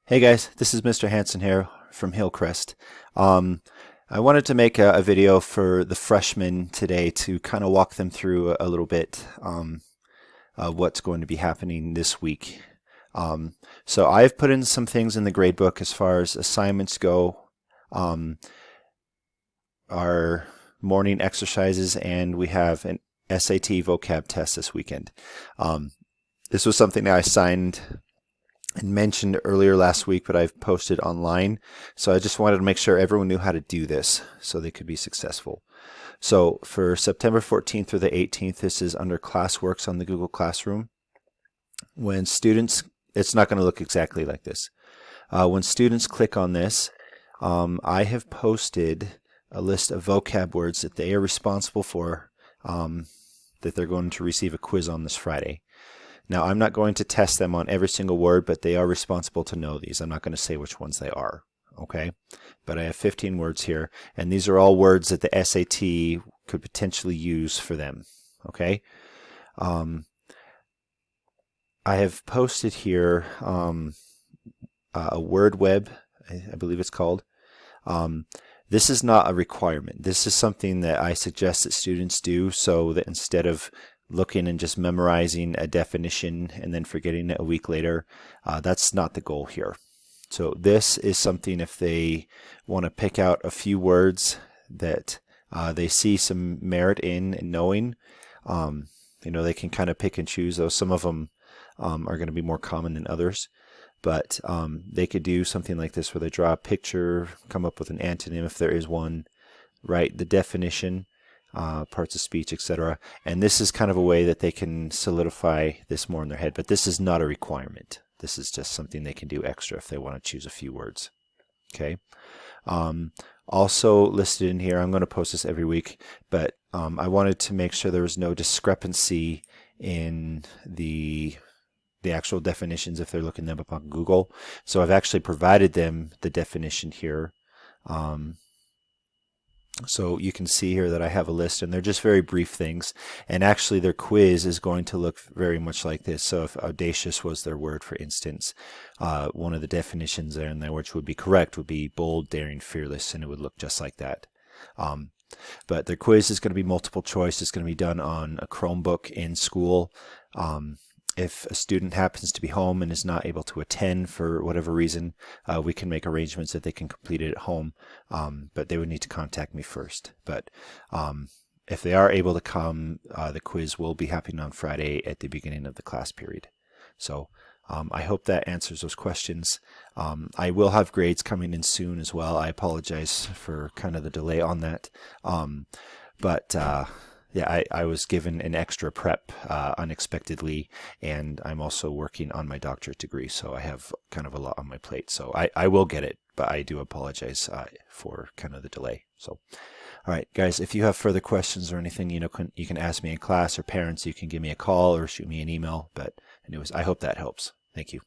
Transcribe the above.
Hey guys, this is Mr. Hanson here from Hillcrest. Um, I wanted to make a video for the freshmen today to kind of walk them through a little bit of what's going to be happening this week. Um, so I've put in some things in the gradebook as far as assignments go, um, our morning exercises, and we have an SAT vocab test this weekend. This was something that I signed and mentioned earlier last week, but I've posted online. So I just wanted to make sure everyone knew how to do this so they could be successful. So for September 14th through the 18th, this is under Classworks on the Google Classroom. When students, it's not going to look exactly like this. When students click on this, I have posted a list of vocab words that they are responsible for, that they're going to receive a quiz on this Friday. Now, I'm not going to test them on every single word, but they are responsible to know these. I'm not going to say which ones they are, okay? But I have 15 words here, and these are all words that the SAT could potentially use for them, okay? I have posted here a word web, I believe it's called. This is not a requirement. This is something that I suggest that students do so that instead of looking and just memorizing a definition and then forgetting it a week later, that's not the goal here. So this is something if they want to pick out a few words that they see some merit in knowing, they can kind of pick and choose, though some of them are going to be more common than others. But they could do something like this where they draw a picture, come up with an antonym if there is one, write the definition, parts of speech, etc. And this is kind of a way that they can solidify this more in their head. But this is not a requirement. This is just something they can do extra if they want to choose a few words. Okay. Also listed in here, I'm going to post this every week, but I wanted to make sure there was no discrepancy in the actual definitions if they're looking them up on Google. So I've actually provided them the definition here. So you can see here that I have a list, and they're just very brief things. And actually their quiz is going to look very much like this. So if audacious was their word, for instance, one of the definitions there in there which would be correct would be bold, daring, fearless, and it would look just like that. But their quiz is going to be multiple choice. It's going to be done on a Chromebook in school. If a student happens to be home and is not able to attend for whatever reason, we can make arrangements that they can complete it at home, but they would need to contact me first. But if they are able to come, the quiz will be happening on Friday at the beginning of the class period. So I hope that answers those questions. I will have grades coming in soon as well. I apologize for kind of the delay on that. Yeah, I was given an extra prep unexpectedly, and I'm also working on my doctorate degree, so I have kind of a lot on my plate. So I will get it, but I do apologize for kind of the delay. So, all right, guys, if you have further questions or anything, you can ask me in class, or parents, you can give me a call or shoot me an email. But anyways, I hope that helps. Thank you.